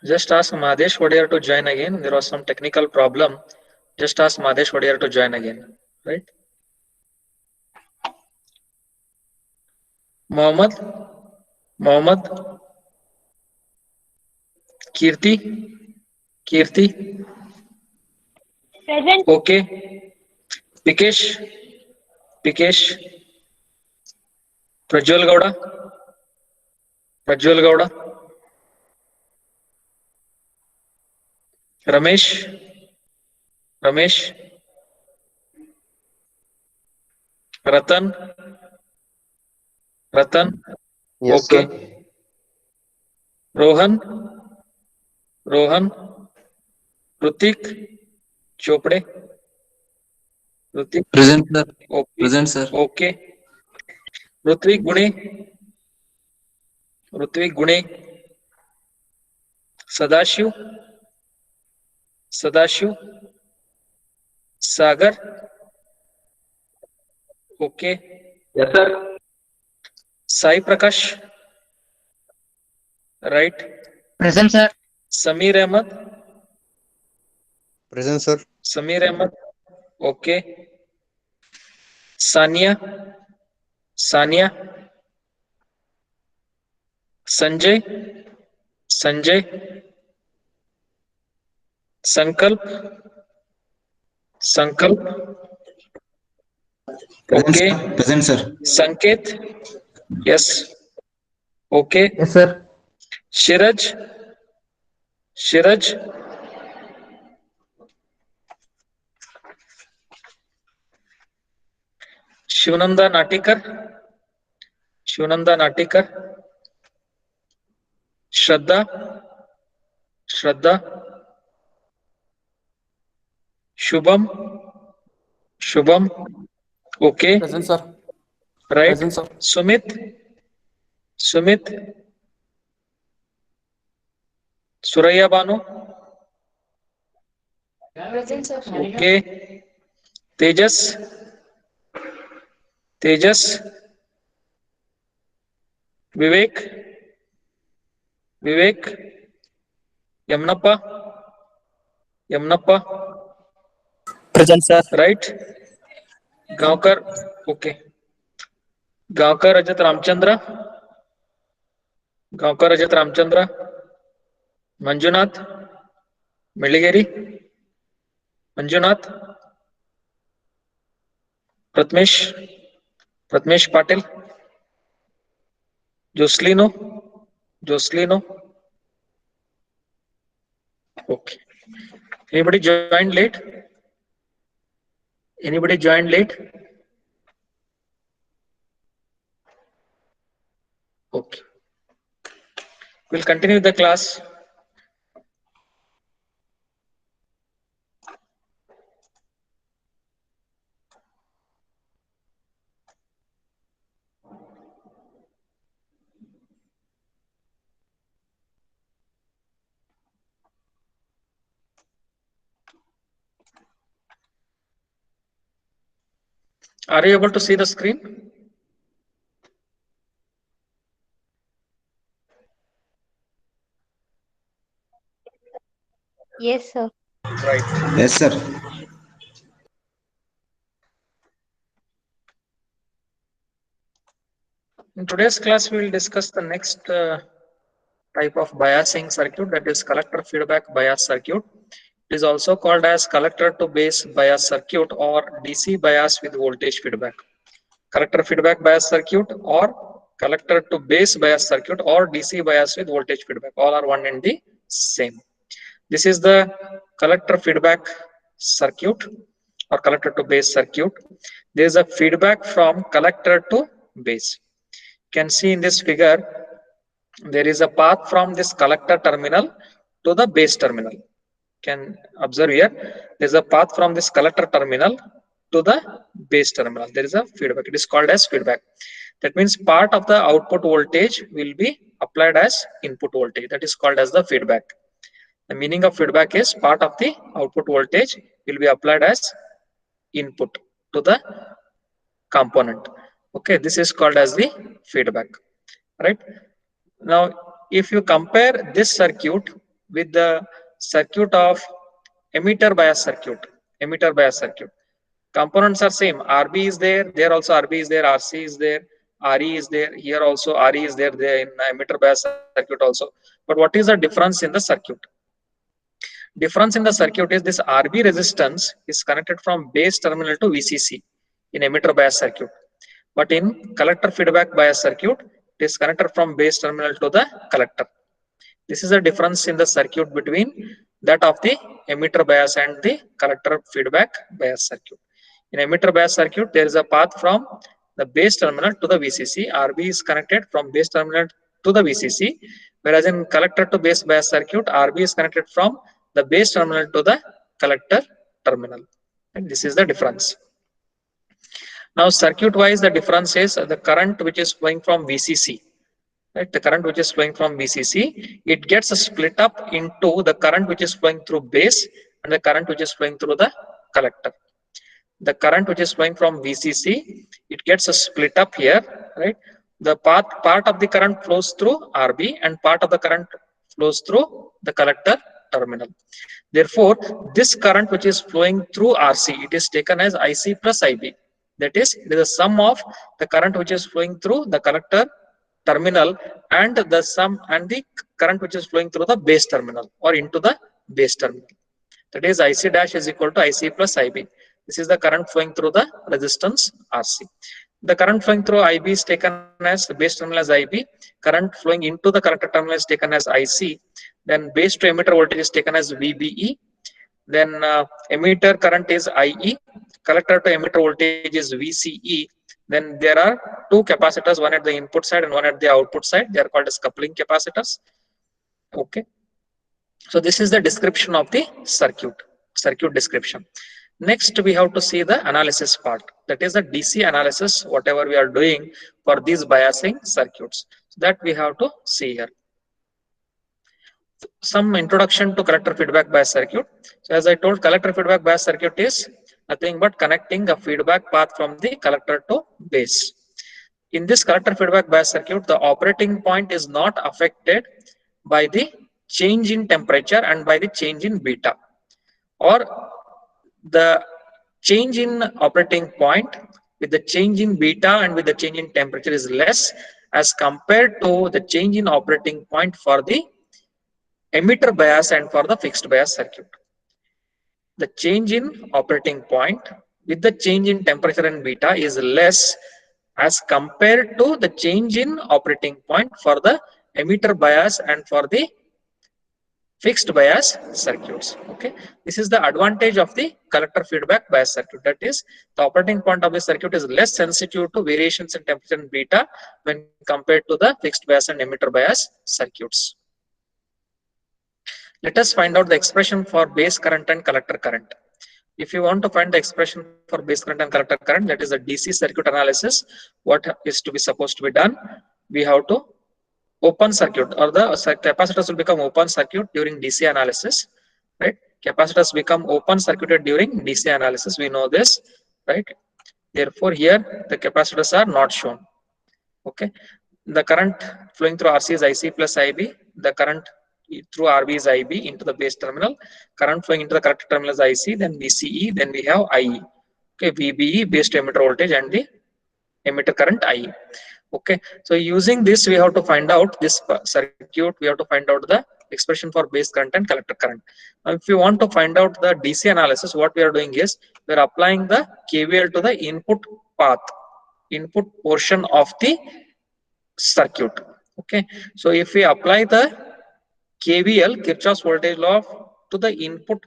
Just ask Madesh Wadiar to join again. There was some technical problem. Just ask Madesh Wadiar to join again. Right? Mohammed, Mohammed, Kirti, Kirti. Present. Okay. Pikesh, Pikesh, Prajwal Gowda, Prajwal Gowda, Ramesh, Ramesh, Ratan, Ratan. Yes, Okay. sir. Rohan, Rohan, Rutik, Chopde, Rutik. Present, sir. Okay. Present, sir. Okay. Rutvik Gune, Rutvik Gune, Sadashiv, Sadashiv, Sagar. Okay. Yes, sir. Sai Prakash. Right. Present, sir. Samir Ahmed, Present, sir. Samir Ahmed. Okay. Sania, Sania, Sanjay, Sanjay, Sankalp, Sankalp. Present, Okay. sir. Present, sir. Sanket. Yes. Okay. Yes, sir. Shiraj, Shiraj, Shivnanda Natikar, Shivnanda Natikar, Shraddha, Shraddha, Shubham, Shubham. Okay. Present, sir. Right. Present, sir. Sumit, Sumit, Suraya Banu. Present, sir. Okay. Tejas, Tejas, Vivek, Vivek, Yamnappa, Yamnappa. Present, sir. Right. Gaonkar. Okay. Gaonkar Rajat Ramchandra, Gaonkar Rajat Ramchandra, Manjunath, Meligeri, Manjunath, Pratmesh, Pratmesh Patil, Joslino, Joslino. Okay. Anybody joined late? Anybody joined late? Okay. We'll continue the class. Are you able to see the screen? Yes, sir. Right. Yes, sir. In today's class, we will discuss the next type of biasing circuit, that is collector feedback bias circuit. It is also called as collector to base bias circuit or DC bias with voltage feedback. Collector feedback bias circuit or collector to base bias circuit or DC bias with voltage feedback. All are one and the same. This is the collector feedback circuit or collector to base circuit. There is a feedback from collector to base. You can see in this figure, there is a path from this collector terminal to the base terminal. You can observe here, there is a path from this collector terminal to the base terminal. There is a feedback. It is called as feedback. That means part of the output voltage will be applied as input voltage. That is called as the feedback. The meaning of feedback is part of the output voltage will be applied as input to the component. Okay, this is called as the feedback. Right. Now, if you compare this circuit with the circuit of emitter bias circuit. Emitter bias circuit. Components are same. RB is there. There also RB is there. RC is there. RE is there. Here also RE is there. There in emitter bias circuit also. But what is the difference in the circuit? Difference in the circuit is this RB resistance is connected from base terminal to VCC in emitter bias circuit. But in collector feedback bias circuit, it is connected from base terminal to the collector. This is the difference in the circuit between that of the emitter bias and the collector feedback bias circuit. In emitter bias circuit, there is a path from the base terminal to the VCC. RB is connected from base terminal to the VCC, whereas in collector to base bias circuit, RB is connected from the base terminal to the collector terminal. And this is the difference. Now, circuit wise, the difference is the current which is flowing from VCC. Right, the current which is flowing from VCC, it gets split up into the current which is flowing through base and the current which is flowing through the collector. The current which is flowing from VCC, it gets split up here, right? The part of the current flows through RB and part of the current flows through the collector terminal. Therefore, this current which is flowing through RC, it is taken as IC plus IB. That is, it is the sum of the current which is flowing through the collector terminal and the sum and the current which is flowing through the base terminal or into the base terminal. That is, IC dash is equal to IC plus IB. This is the current flowing through the resistance RC. The current flowing through IB is taken as the base terminal as IB. Current flowing into the collector terminal is taken as IC. Then base to emitter voltage is taken as VBE. Then emitter current is IE. Collector to emitter voltage is VCE. Then there are two capacitors, one at the input side and one at the output side. They are called as coupling capacitors. Okay. So this is the description of the circuit description. Next, we have to see the analysis part. That is the DC analysis, whatever we are doing for these biasing circuits. So that we have to see here. Some introduction to collector feedback bias circuit. So as I told, collector feedback bias circuit is nothing but connecting a feedback path from the collector to base. In this collector feedback bias circuit, the operating point is not affected by the change in temperature and by the change in beta, or the change in operating point with the change in beta and with the change in temperature is less as compared to the change in operating point for the emitter bias and for the fixed bias circuit. The change in operating point with the change in temperature and beta is less as compared to the change in operating point for the emitter bias and for the fixed bias circuits. Okay, this is the advantage of the collector feedback bias circuit. That is, the operating point of the circuit is less sensitive to variations in temperature and beta when compared to the fixed bias and emitter bias circuits. Let us find out the expression for base current and collector current. If you want to find the expression for base current and collector current, that is the DC circuit analysis, what is to be supposed to be done? We have to open circuit, or the capacitors will become open circuit during DC analysis, right? Capacitors become open circuited during DC analysis. We know this, right? Therefore, here the capacitors are not shown. Okay, the current flowing through RC is IC plus IB. The current through RB is IB into the base terminal. Current flowing into the collector terminal is IC, then VCE, then we have IE. Okay, VBE, base to emitter voltage, and the emitter current IE. Okay, so using this, we have to find out this circuit. We have to find out the expression for base current and collector current. Now, if you want to find out the DC analysis, what we are doing is we are applying the KVL to the input path, input portion of the circuit. Okay, so if we apply the KVL, Kirchhoff's voltage law, to the input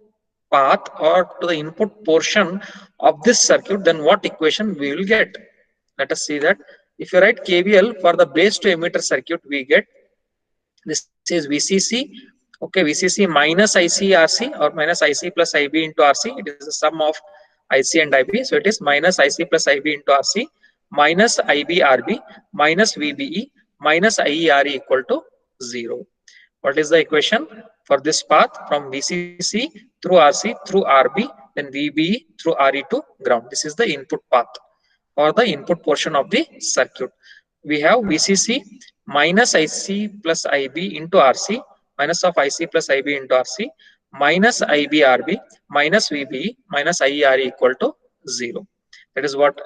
path or to the input portion of this circuit, then what equation we will get? Let us see that. If you write KVL for the base to emitter circuit, we get this is VCC. Okay, VCC minus IC RC or minus IC plus IB into RC. It is the sum of IC and IB. So it is minus IC plus IB into RC minus IB RB minus VBE minus IE RE equal to 0. What is the equation for this path from VCC through RC through RB, then VBE through RE to ground? This is the input path or the input portion of the circuit. We have VCC minus IC plus IB into RC minus of IC plus IB into RC minus IBRB minus VBE minus IERE equal to 0. That is what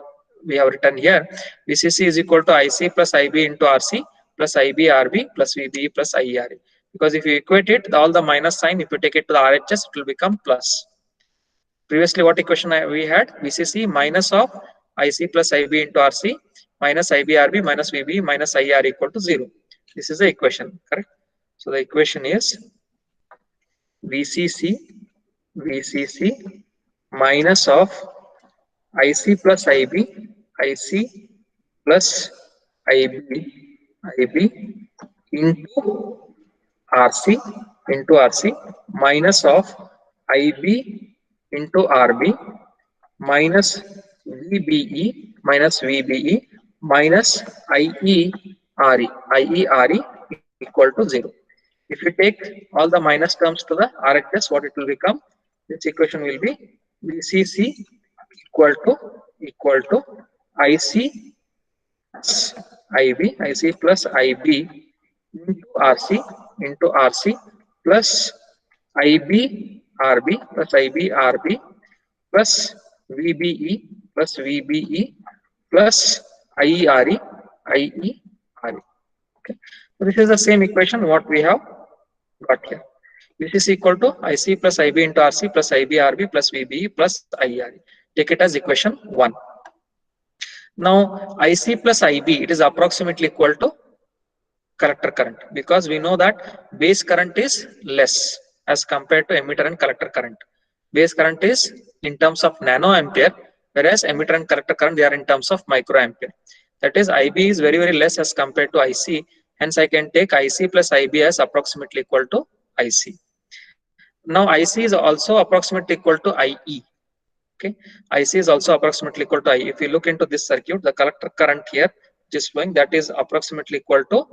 we have written here. VCC is equal to IC plus IB into RC plus IBRB plus VBE plus IERE. Because if you equate it, all the minus sign, if you take it to the RHS, it will become plus. Previously, what equation we had? VCC minus of IC plus IB into RC minus IBRB minus VB minus IR equal to 0. This is the equation, correct? So the equation is VCC minus of IC plus IC plus IB into RC minus of IB into RB minus VBE minus IERE equal to 0. If you take all the minus terms to the RHS, what it will become? This equation will be VCC equal to IC plus IB into RC plus IBRB plus VBE plus IERE. Okay. So this is the same equation what we have got here. This is equal to IC plus IB into RC plus IBRB plus VBE plus IERE. Take it as equation 1. Now IC plus IB, it is approximately equal to collector current, because we know that base current is less as compared to emitter and collector current. Base current is in terms of nanoampere, whereas emitter and collector current, they are in terms of microampere. That is, IB is very less as compared to IC. Hence, I can take IC plus IB as approximately equal to IC. Now, IC is also approximately equal to IE. Okay, IC is also approximately equal to IE. If you look into this circuit, the collector current here which is flowing, that is approximately equal to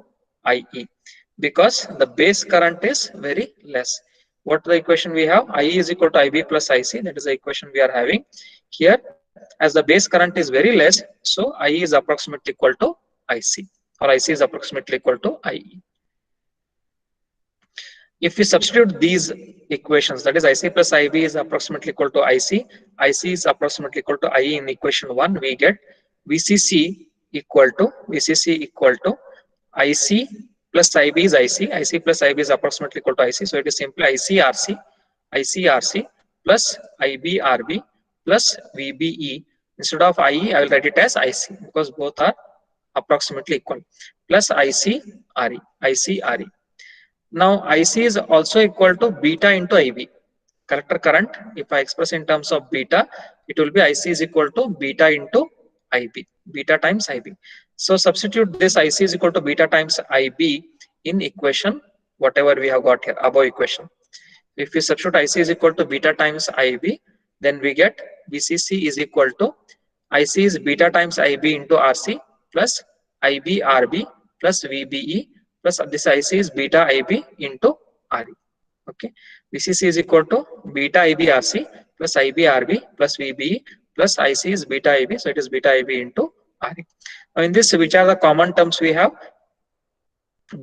IE, because the base current is very less. What the equation we have? IE is equal to IB plus IC. That is the equation we are having here. As the base current is very less, so IE is approximately equal to IC, or IC is approximately equal to IE. If we substitute these equations, that is IC plus IB is approximately equal to IC is approximately equal to IE in equation 1, we get VCC equal to IC plus IB is IC plus IB is approximately equal to IC. So it is simply ICRC plus IBRB plus VBE. Instead of IE, I will write it as IC, because both are approximately equal, plus ICRE. Now IC is also equal to beta into IB. Collector current, if I express in terms of beta, it will be IC is equal to beta into IB, beta times IB. So substitute this IC is equal to beta times IB in equation whatever we have got here, above equation. If we substitute IC is equal to beta times IB, then we get VCC is equal to IC is beta times IB into RC plus IBRB plus VBE plus this IC is beta IB into RE. Okay, VCC is equal to beta IB RC plus IBRB plus VBE plus IC is beta IB, so it is beta IB into RE. Now in this, which are the common terms we have?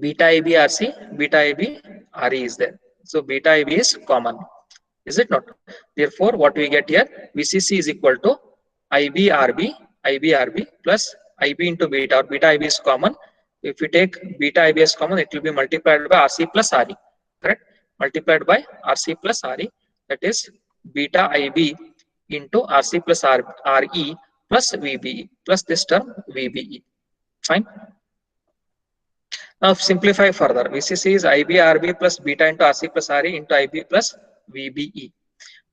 Beta IB RC, beta IB RE is there. So beta IB is common, is it not? Therefore, what we get here, VCC is equal to IBRB plus IB into beta, or beta IB is common. If we take beta IB as common, it will be multiplied by RC plus RE, correct? Multiplied by RC plus RE, that is beta IB into RC plus RE plus VBE plus this term VBE. Fine. Now simplify further. VCC is IBRB plus beta into RC plus RE into IB plus VBE.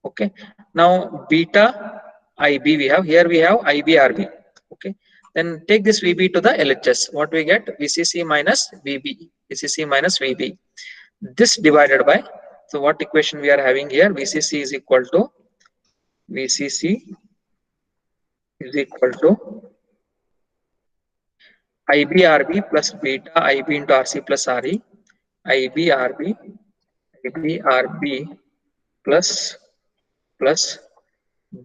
Okay. Now beta IB we have here, we have IBRB. Okay. Then take this VB to the LHS. What we get? VCC minus VBE. VCC minus VBE. This divided by, so what equation we are having here? VCC is equal to IBRB plus beta IB into RC plus RE. IBRB plus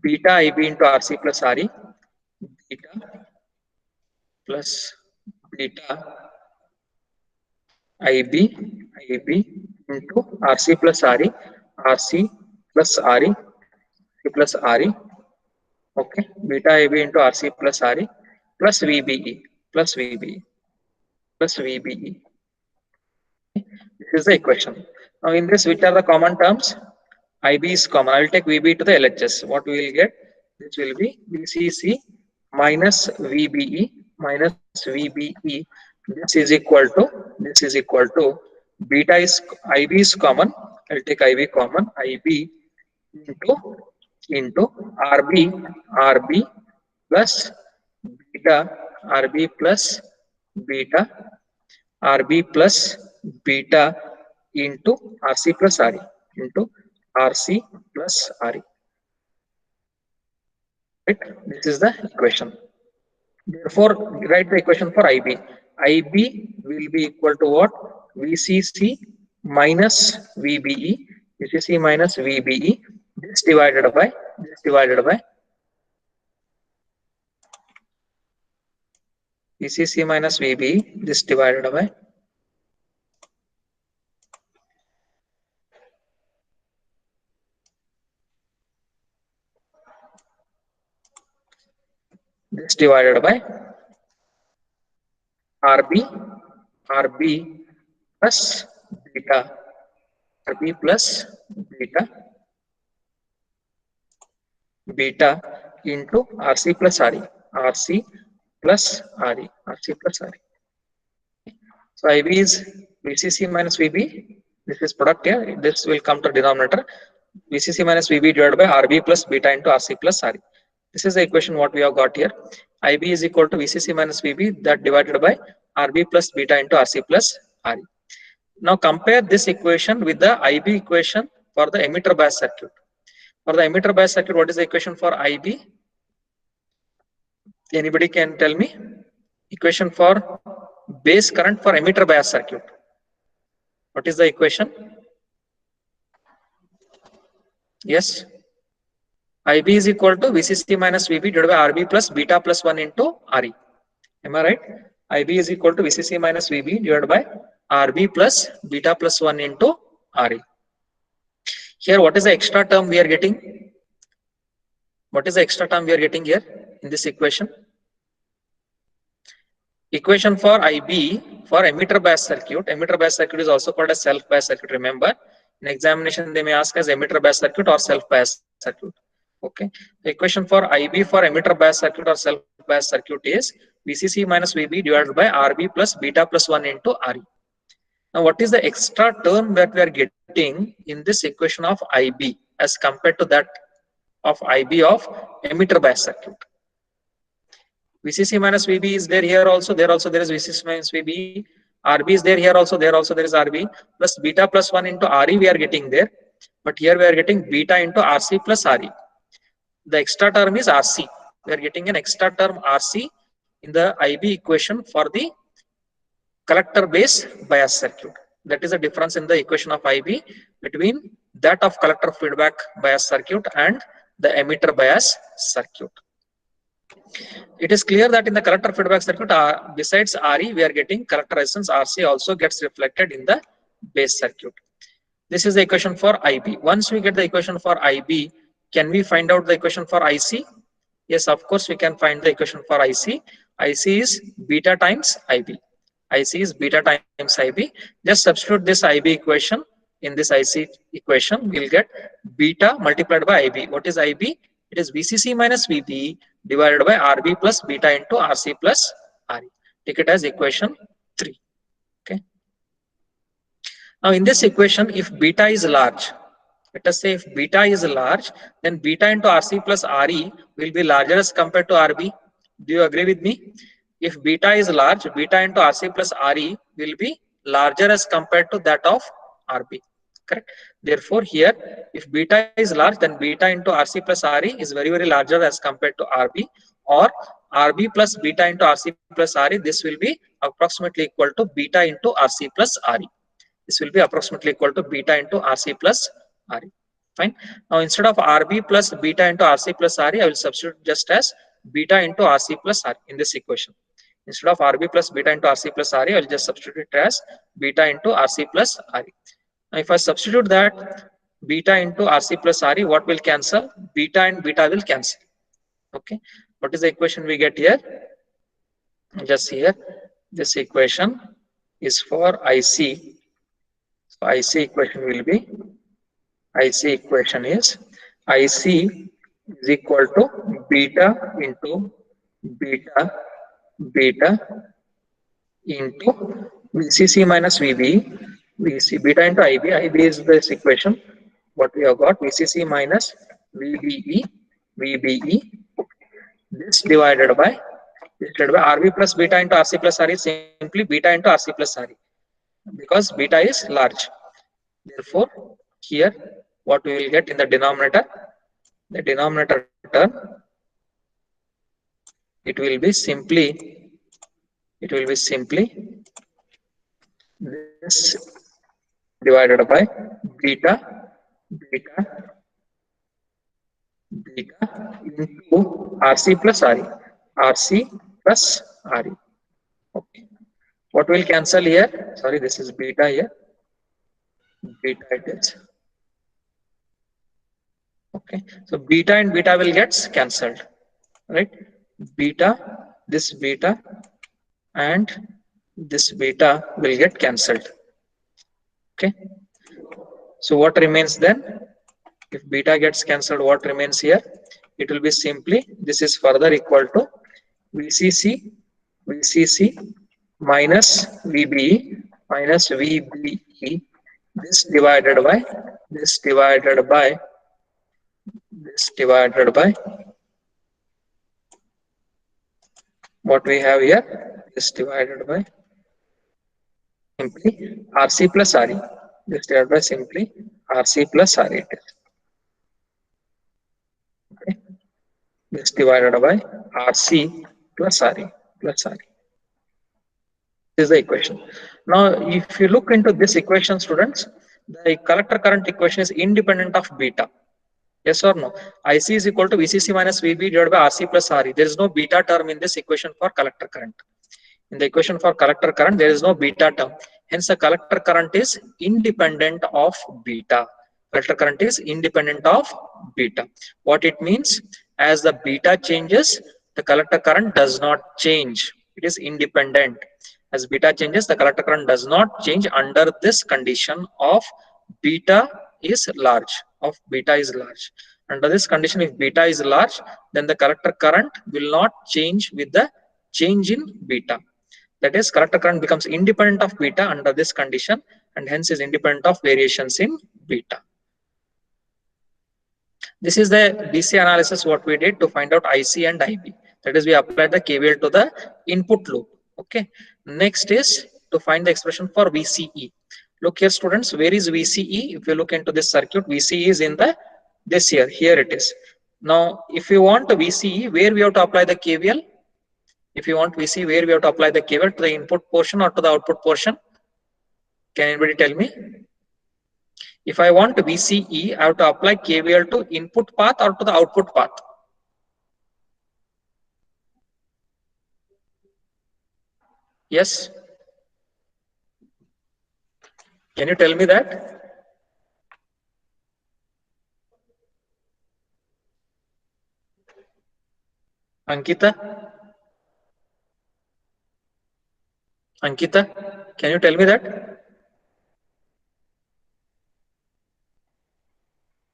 beta IB into RC plus RE. Beta plus beta IB into RC plus RE, RC plus RE, C plus RE, okay, beta AB into RC plus RE plus VBE plus VBE plus VBE. This is the equation. Now in this, which are the common terms? IB is common. I will take VB to the LHS. What we will get? This will be VCC minus VBE minus VBE. This is equal to beta is IB is common. I'll take IB common. IB into RB plus beta RB plus beta RB plus beta into RC plus RE into RC plus RE. Right? This is the equation. Therefore, write the equation for IB. IB will be equal to what? VCC minus VBE. VCC minus VBE. This divided by VCC minus VBE. This divided by RB plus beta into RC plus RE So IB is VCC minus VB. This is product here. This will come to denominator. VCC minus VB divided by RB plus beta into RC plus RE. This is the equation what we have got here. IB is equal to VCC minus VB that divided by RB plus beta into RC plus RE. Now compare this equation with the IB equation for the emitter bias circuit. For the emitter bias circuit, what is the equation for IB? Anybody can tell me? Equation for base current for emitter bias circuit. What is the equation? Yes. IB is equal to VCC minus VB divided by RB plus beta plus 1 into RE. Am I right? IB is equal to VCC minus VB divided by RB plus beta plus 1 into RE. Here, what is the extra term we are getting? What is the extra term we are getting here in this equation? Equation for IB for emitter bias circuit. Emitter bias circuit is also called as self bias circuit. Remember, in examination they may ask as emitter bias circuit or self bias circuit. Okay. The equation for IB for emitter bias circuit or self bias circuit is VCC minus VB divided by RB plus beta plus 1 into RE. Now, what is the extra term that we are getting in this equation of IB as compared to that of IB of emitter bias circuit? VCC minus VB is there here also. There also there is VCC minus VB. RB is there here also. There also there is RB plus beta plus 1 into RE we are getting there. But here we are getting beta into RC plus RE. The extra term is RC. We are getting an extra term RC in the IB equation for the collector base bias circuit. That is the difference in the equation of IB between that of collector feedback bias circuit and the emitter bias circuit. It is clear that in the collector feedback circuit, besides RE, we are getting collector resistance RC also gets reflected in the base circuit. This is the equation for IB. Once we get the equation for IB, can we find out the equation for IC? Yes, of course, we can find the equation for IC. IC is beta times IB. IC is beta times IB. Just substitute this IB equation in this IC equation. We'll get beta multiplied by IB. What is IB? It is VCC minus VB divided by RB plus beta into RC plus RE. Take it as equation 3. Okay. Now in this equation, if beta is large, let us say if beta is large, then beta into RC plus RE will be larger as compared to RB. Do you agree with me? If beta is large, beta into RC plus RE will be larger as compared to that of RB. Correct. Therefore, here, if beta is large, then beta into RC plus RE is very, very larger as compared to RB, or RB plus beta into RC plus RE, this will be approximately equal to beta into RC plus RE. This will be approximately equal to beta into RC plus RE. Fine. Now, instead of RB plus beta into RC plus RE, I will substitute just as beta into RC plus RE in this equation. Instead of RB plus beta into RC plus RE, I will just substitute it as beta into RC plus RE. Now, if I substitute that beta into RC plus RE, what will cancel? Beta and beta will cancel. Okay. What is the equation we get here? Just here, this equation is for IC. So IC equation will be, IC equation is IC is equal to beta into beta beta into VCC minus VB, VC beta into IB. IB is this equation. What we have got, VCC minus VBE, VBE. This divided by RB plus beta into RC plus RE, simply beta into RC plus RE, because beta is large. Therefore, here what we will get in the denominator term, it will be simply this divided by beta into RC plus RE, RC plus RE. Okay. What will cancel here? Sorry, this is beta here. Beta it is. Okay. So beta and beta will get cancelled, right? Beta, this beta and this beta will get cancelled. Okay. So what remains then? If beta gets cancelled, what remains here? It will be simply, this is further equal to VCC minus VBE minus VBE, this divided by what we have here, this divided by simply RC plus RE, this divided by simply RC plus RE. Okay. This divided by RC plus RE plus RE. This is the equation. Now, if you look into this equation, students, the collector current equation is independent of beta. Yes or no? IC is equal to VCC minus VB divided by RC plus RE. There is no beta term in this equation for collector current. In the equation for collector current, there is no beta term. Hence, the collector current is independent of beta. Collector current is independent of beta. What it means? As the beta changes, the collector current does not change. It is independent. As beta changes, the collector current does not change under this condition of beta is large. Under this condition, if beta is large, then the collector current will not change with the change in beta. That is, collector current becomes independent of beta under this condition, and hence is independent of variations in beta. This is the DC analysis what we did to find out IC and IB. That is, we applied the KVL to the input loop. Okay. Next is to find the expression for VCE. Look here, students, where is VCE? If you look into this circuit, VCE is in the this here. Here it is. Now, if you want VCE, where we have to apply the KVL? If you want VCE, where we have to apply the KVL, to the input portion or to the output portion? Can anybody tell me? If I want VCE, I have to apply KVL to input path or to the output path? Yes. Can you tell me that? Ankita? Ankita, can you tell me that?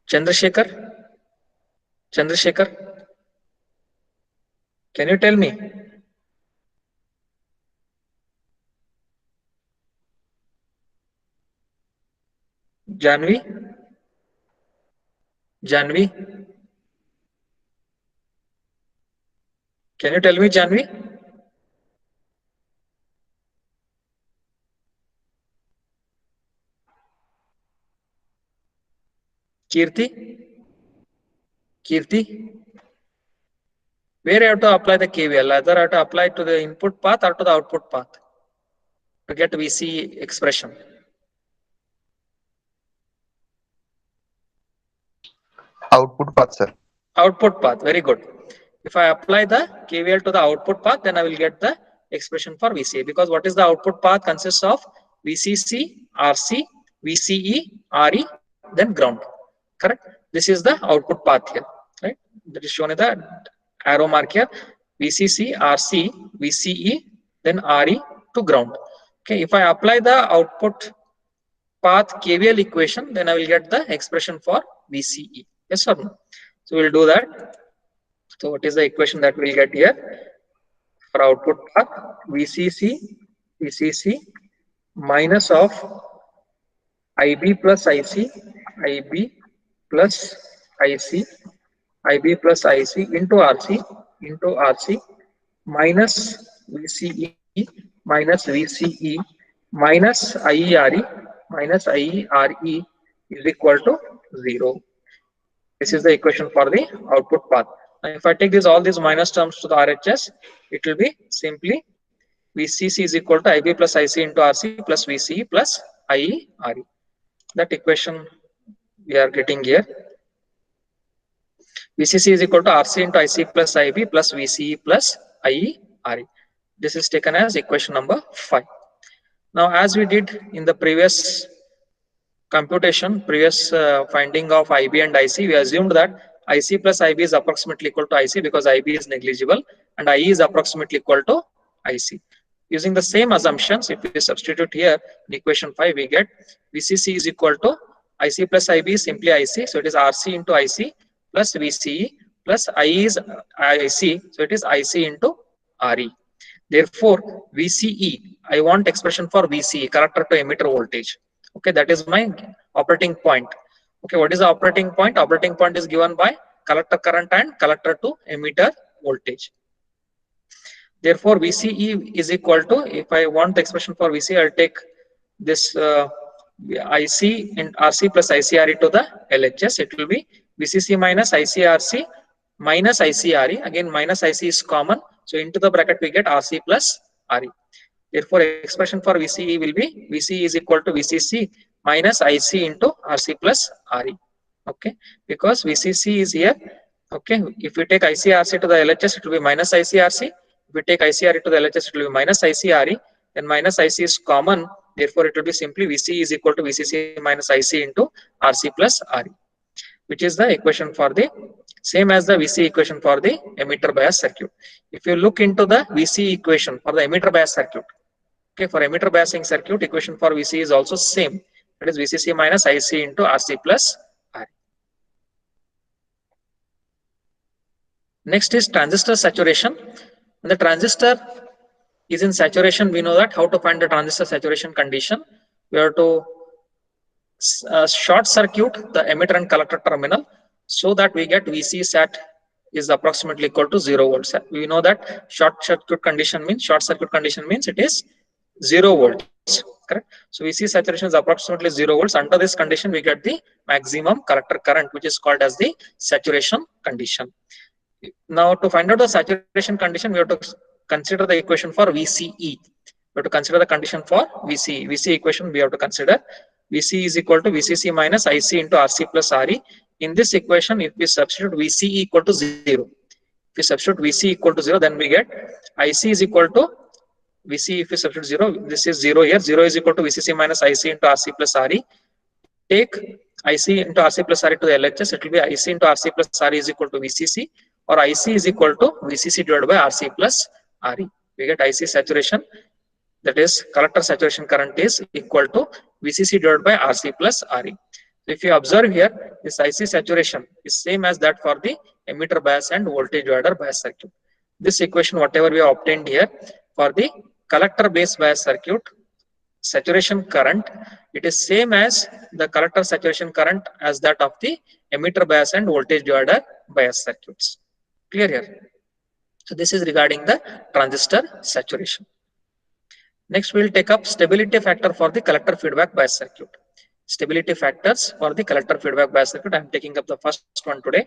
Chandrasekhar? Chandrasekhar? Can you tell me? Janvi? Janvi? Can you tell me, Janvi? Kirti? Kirti? Where I have to apply the KVL? Either I have to apply to the input path or to the output path to get VC expression. Output path, sir. Output path, very good. If I apply the KVL to the output path, then I will get the expression for VCA, because what is the output path? Consists of VCC, RC VCE, RE, then ground. Correct? This is the output path here, right? That is shown in the arrow mark here. VCC, RC, VCE, then RE to ground. Okay, if I apply the output path KVL equation, then I will get the expression for VCE. Yes or no? So we'll do that. So what is the equation that we'll get here for output path? VCC minus of IB plus IC, IB plus IC, IB plus IC into RC minus VCE minus VCE minus IERE minus IERE is equal to 0. This is the equation for the output path. Now, if I take all these minus terms to the RHS, it will be simply VCC is equal to IB plus IC into RC plus VCE plus IERE. That equation we are getting here. VCC is equal to RC into IC plus IB plus VCE plus IERE. This is taken as equation number 5. Now, as we did in the previous computation, previous finding of IB and IC, we assumed that IC plus IB is approximately equal to IC because IB is negligible and IE is approximately equal to IC. Using the same assumptions, if we substitute here in equation 5, we get VCC is equal to IC plus IB is simply IC, so it is RC into IC plus VCE plus IE is IC, so it is IC into RE. Therefore, VCE, I want expression for VCE, collector to emitter voltage. Okay, that is my operating point. Okay, what is the operating point? Operating point is given by collector current and collector to emitter voltage. Therefore, VCE is equal to, if I want the expression for VCE, I'll take this IC in RC plus ICRE to the LHS. It will be VCC minus ICRC minus ICRE. Again, minus IC is common. So into the bracket, we get RC plus RE. Therefore, expression for VCE will be VCE is equal to VCC minus IC into RC plus RE. Okay, because VCC is here. Okay, if we take ICRC to the LHS, it will be minus ICRC. If we take ICRE to the LHS, it will be minus ICRE. Then minus IC is common. Therefore, it will be simply VCE is equal to VCC minus IC into RC plus RE, which is the equation for the same as the VC equation for the emitter bias circuit. If you look into the VC equation for the emitter bias circuit, okay, for emitter biasing circuit, equation for VC is also same. That is VCC minus IC into RC plus RE. Next is transistor saturation. When the transistor is in saturation, we know that how to find the transistor saturation condition. We have to short circuit the emitter and collector terminal so that we get VC sat is approximately equal to 0 volts. We know that short circuit condition means it is 0 volts, correct? So VC saturation is approximately 0 volts. Under this condition, we get the maximum collector current, which is called as the saturation condition. Now, to find out the saturation condition, we have to consider the equation for VCE. We have to consider the condition for VCE. VCE equation we have to consider. VC is equal to VCC minus IC into RC plus RE. In this equation, if we substitute VCE equal to 0, if we substitute VC equal to 0, then we get IC is equal to VC. If we substitute 0, this is 0 here. 0 is equal to VCC minus IC into RC plus RE. Take IC into RC plus RE to the LHS. It will be IC into RC plus RE is equal to VCC, or IC is equal to VCC divided by RC plus RE. We get IC saturation, that is collector saturation current is equal to VCC divided by RC plus RE. So if you observe here, this IC saturation is same as that for the emitter bias and voltage divider bias circuit. This equation, whatever we have obtained here for the collector base bias circuit, saturation current, it is same as the collector saturation current as that of the emitter bias and voltage divider bias circuits. Clear here? So this is regarding the transistor saturation. Next, we will take up stability factor for the collector feedback bias circuit. Stability factors for the collector feedback bias circuit. I am taking up the first one today.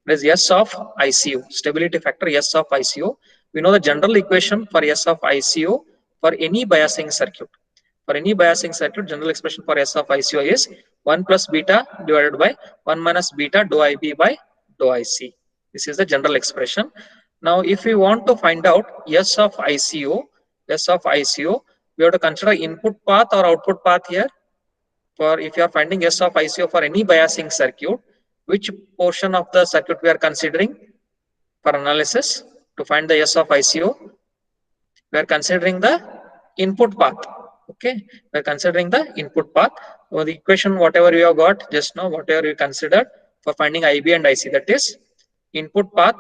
It is S of ICU. Stability factor S of ICU. We know the general equation for S of ICU for any biasing circuit. For any biasing circuit, general expression for S of ICU is 1 plus beta divided by 1 minus beta dou IB by dou IC. This is the general expression. Now, if we want to find out S of ICU, we have to consider input path or output path here. For if you are finding S of ICO for any biasing circuit, which portion of the circuit we are considering for analysis? To find the S of ICO, we are considering the input path. Okay, we are considering the input path. So the equation, whatever you have got just now, whatever you considered for finding IB and IC, that is input path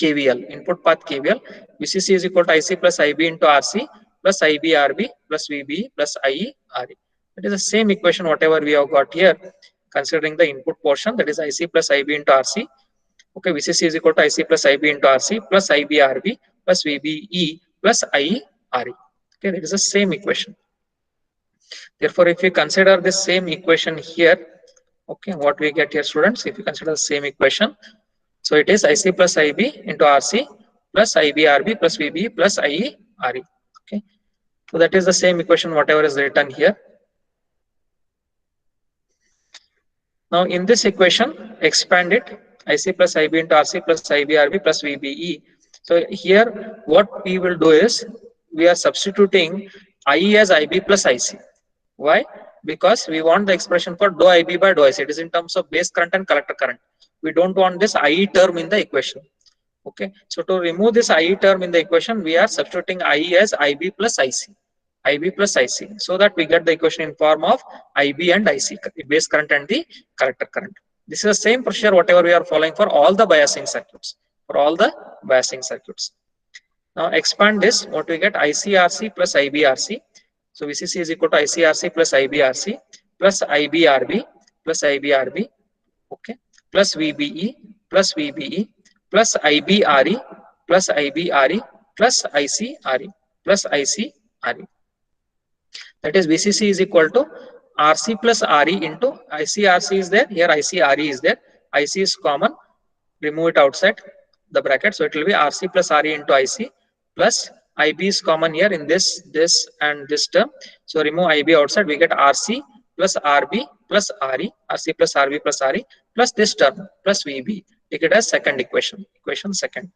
KVL, input path KVL. VCC is equal to IC plus IB into RC plus IB RB plus VB plus IE RE. It is the same equation whatever we have got here, considering the input portion, that is IC plus IB into RC. Okay, VCC is equal to IC plus IB into RC plus IB RB plus VBE plus IE RE. Okay, that is the same equation. Therefore, if you consider this same equation here, okay, what we get here, students, if you consider the same equation, so it is IC plus IB into RC plus IB RB plus VB plus IE RE. Okay, so that is the same equation whatever is written here. Now in this equation, expand it, IC plus IB into RC plus IB RB plus VBE. So here what we will do is we are substituting IE as IB plus IC. Why? Because we want the expression for dou IB by dou IC. It is in terms of base current and collector current. We don't want this IE term in the equation. Okay, so to remove this IE term in the equation, we are substituting IE as IB plus IC. IB plus IC, so that we get the equation in form of IB and IC, base current and the collector current. This is the same procedure whatever we are following for all the biasing circuits. For all the biasing circuits. Now expand this, what we get, ICRC plus IBRC. So VCC is equal to ICRC plus IBRC plus IBRB plus IBRB, okay, plus VBE plus VBE plus IBRE plus IBRE plus ICRE plus ICRE. That is VCC is equal to RC plus RE into ICRC is there, here ICRE is there, IC is common, remove it outside the bracket, so it will be RC plus RE into IC plus IB is common here in this and this term, so remove IB outside, we get RC plus RB plus RE, RC plus RB plus RE plus this term plus VB. Take it as second equation, equation second.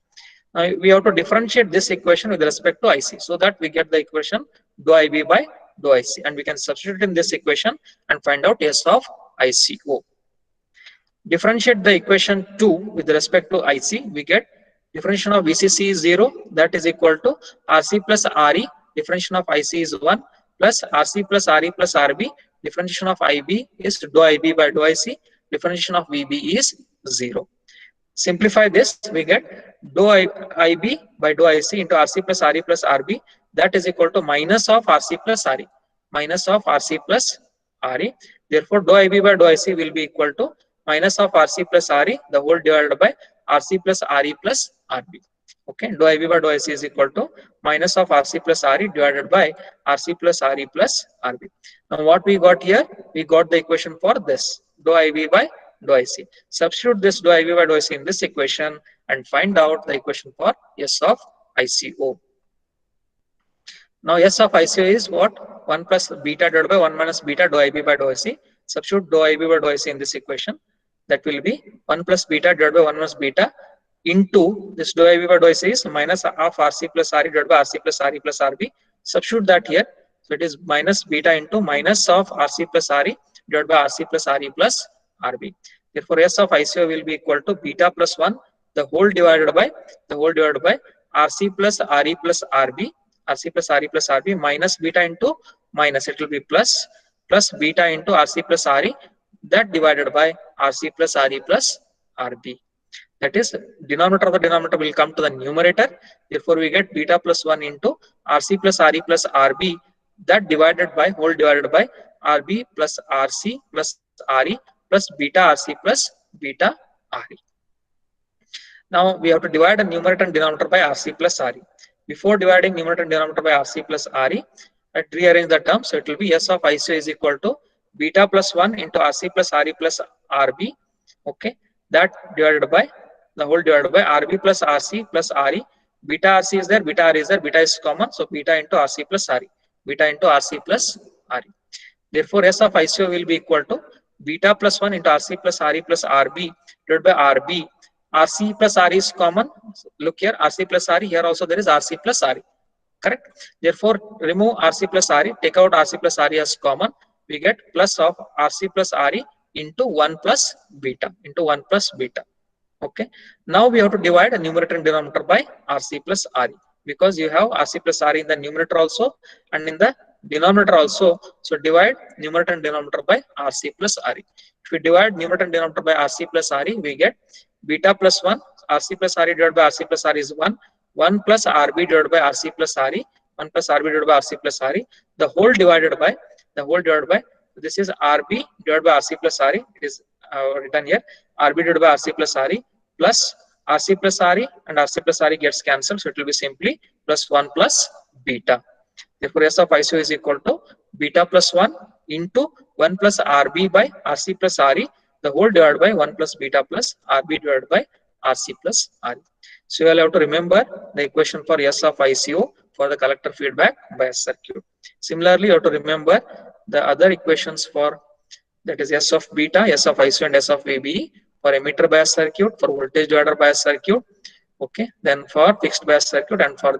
Now we have to differentiate this equation with respect to IC, so that we get the equation dou IB by dou IC, and we can substitute in this equation and find out S of ICO. Differentiate the equation 2 with respect to IC, we get differentiation of VCC is 0, that is equal to RC plus RE, differentiation of IC is 1 plus RC plus RE plus RB, differentiation of IB is dou IB by dou IC, differentiation of VB is 0. Simplify this, we get dou IB by dou IC into RC plus RE plus RB, that is equal to minus of RC plus RE, minus of RC plus RE. Therefore, dou IB by dou IC will be equal to minus of RC plus RE, the whole divided by RC plus RE plus RB. Okay, dou IB by dou IC is equal to minus of RC plus RE divided by RC plus RE plus RB. Now what we got here, we got the equation for this, dou IB by dou IC. Substitute this dou IB by dou IC in this equation and find out the equation for S of ICO. Now S of ICO is what? 1 plus beta divided by 1 minus beta dou IB by dou IC. Substitute dou IB by dou IC in this equation. That will be 1 plus beta divided by 1 minus beta into this dou IB by dou IC is minus of RC plus RE divided by RC plus RE plus RB. Substitute that here. So it is minus beta into minus of RC plus RE divided by RC plus RE plus RB. Therefore, S of ICO will be equal to beta plus 1, the whole divided by RC plus RE plus RB, RC plus RE plus RB minus beta into minus, it will be plus beta into RC plus RE, that divided by RC plus RE plus RB. That is, denominator of the denominator will come to the numerator. Therefore, we get beta plus 1 into RC plus RE plus RB, that divided by whole divided by RB plus RC plus RE plus beta RC plus beta RE. Now we have to divide the numerator and denominator by RC plus RE. Before dividing numerator and denominator by RC plus RE, let's rearrange the terms. So it will be S of ICO is equal to beta plus 1 into RC plus RE plus RB. Okay, that divided by the whole divided by RB plus RC plus RE. Beta RC is there, beta RE is there, beta is common. So beta into RC plus RE, beta into RC plus RE. Therefore, S of ICO will be equal to beta plus 1 into RC plus RE plus RB divided by RB. RC plus RE is common. So look here, RC plus RE, here also there is RC plus RE. Correct? Therefore, remove RC plus RE, take out RC plus RE as common. we get plus of RC plus RE into 1 plus beta, okay. Now we have to divide the numerator and denominator by RC plus RE, because you have RC plus RE in the numerator also and in the denominator also. So divide numerator and denominator by RC plus RE. If we divide numerator and denominator by RC plus RE, we get beta plus 1, RC plus RE divided by RC plus RE is 1 plus RB divided by RC plus RE, 1 plus RB divided by RC plus RE, the whole divided by, this is RB divided by RC plus RE, it is written here, RB divided by RC plus RE plus RC plus RE, and RC plus RE gets cancelled, so it will be simply plus 1 plus beta. Therefore, S of ICO is equal to beta plus 1 into 1 plus RB by RC plus RE, the whole divided by 1 plus beta plus RB divided by RC plus RE. So you will have to remember the equation for S of ICO for the collector feedback bias circuit. Similarly, you have to remember the other equations for, that is S of beta, S of ICO and S of VBE for emitter bias circuit, for voltage divider bias circuit, okay, then for fixed bias circuit and for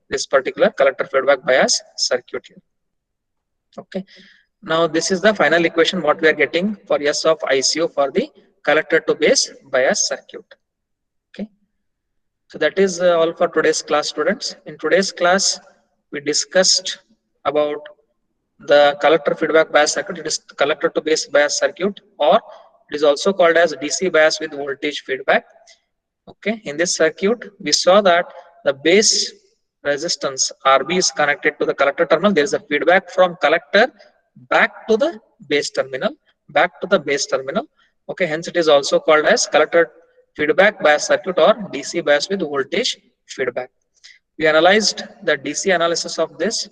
this particular collector feedback bias circuit here. Okay, now this is the final equation what we are getting for S of ICO for the collector to base bias circuit. Okay, so that is all for today's class, students. In today's class we discussed about the collector feedback bias circuit. It is collector to base bias circuit, or it is also called as DC bias with voltage feedback. Okay, in this circuit we saw that the base resistance RB is connected to the collector terminal. There is a feedback from collector back to the base terminal, okay, hence it is also called as collector feedback bias circuit or DC bias with voltage feedback. We analyzed the DC analysis of this,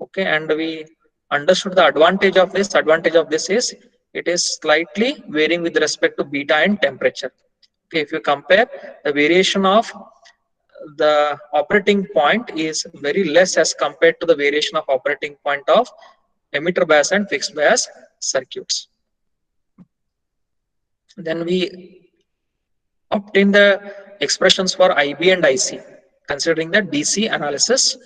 okay, and we understood the advantage of this. Advantage of this is it is slightly varying with respect to beta and temperature. Okay, if you compare, the variation of the operating point is very less as compared to the variation of operating point of emitter bias and fixed bias circuits. Then we obtain the expressions for IB and IC considering the DC analysis.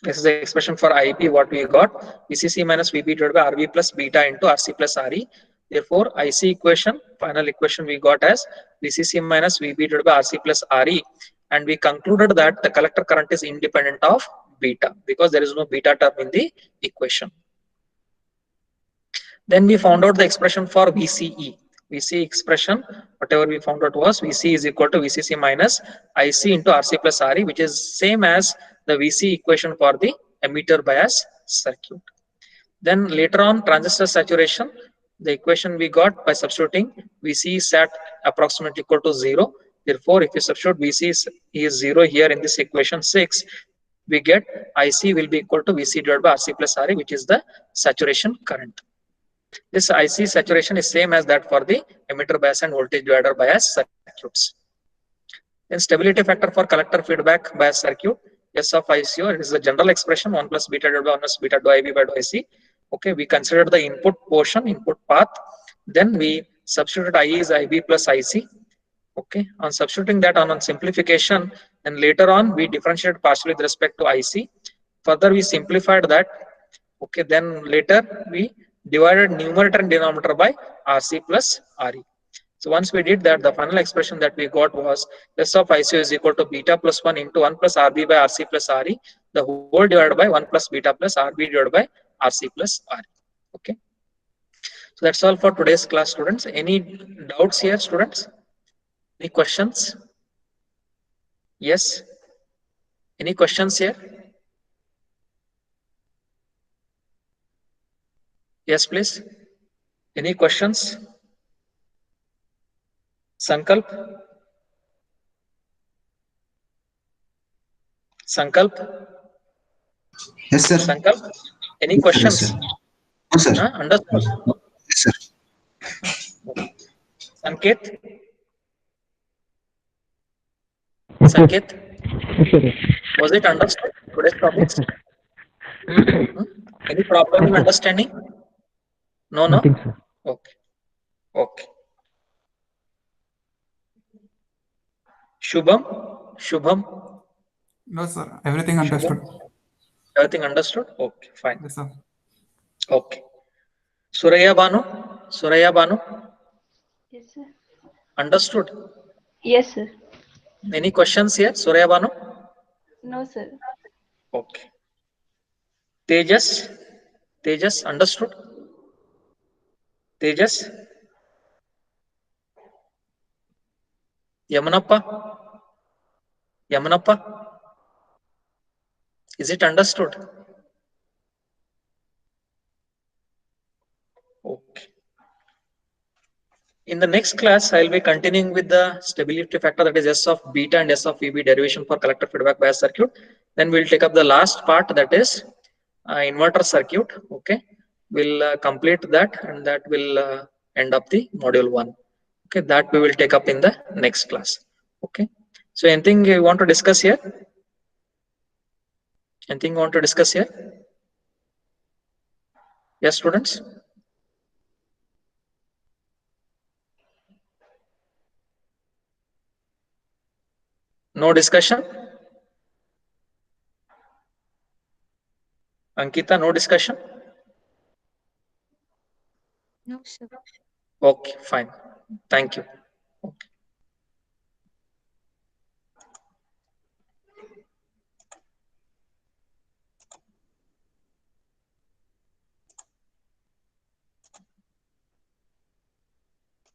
This is the expression for IB what we got, VCC minus VB divided by RB plus beta into RC plus RE. Therefore, IC equation, final equation we got as VCC minus VB divided by RC plus RE, and we concluded that the collector current is independent of beta because there is no beta term in the equation. Then we found out the expression for VCE. VC expression, whatever we found out was VC is equal to VCC minus IC into RC plus RE, which is same as the VC equation for the emitter bias circuit. Then later on, transistor saturation, the equation we got by substituting VC is at approximately equal to 0. Therefore, if you substitute VC is 0 here in this equation 6, we get IC will be equal to VC divided by RC plus RE, which is the saturation current. This IC saturation is same as that for the emitter bias and voltage divider bias circuits. Then stability factor for collector feedback bias circuit, S of ICO, it is the general expression 1 plus beta divided by 1 plus beta dou IB by dou IC. Okay, we considered the input portion, input path. Then we substituted I is IB plus IC. Okay, on substituting that on simplification, and later on we differentiated partially with respect to IC. Further we simplified that. Okay, then later we divided numerator and denominator by RC plus RE. So once we did that, the final expression that we got was S of ICO is equal to beta plus 1 into 1 plus RB by RC plus RE, the whole divided by 1 plus beta plus RB divided by RC plus RE. Okay. So that's all for today's class, students. Any doubts here, students? Any questions? Yes. Any questions here? Yes, please. Any questions? Sankalp? Sankalp? Yes, sir. Sankalp? Any questions? Yes, sir. No, sir. Understood? Yes, sir. Sanket? Sanket? Was it understood? Today's topics? Any problem in understanding? No, no? Nothing, sir. Okay. Okay. Shubham? No, sir. Everything understood. Everything understood? Okay, fine. Yes, sir. Okay. Suraya Banu? Suraya Banu? Yes, sir. Understood? Yes, sir. Any questions here, Suraya Banu? No, sir. Okay. Tejas? Tejas, understood? Tejas? Yamanappa? Yamanappa? Is it understood? Okay. In the next class, I will be continuing with the stability factor, that is S of beta and S of VB derivation for collector feedback bias circuit. Then we'll take up the last part, that is inverter circuit. Okay, we'll complete that, and that will end up the module 1. Okay, that we will take up in the next class. Okay, so anything you want to discuss here? Anything you want to discuss here? Yes, students? No discussion? Ankita, no discussion? No, sir. Okay, fine. Thank you.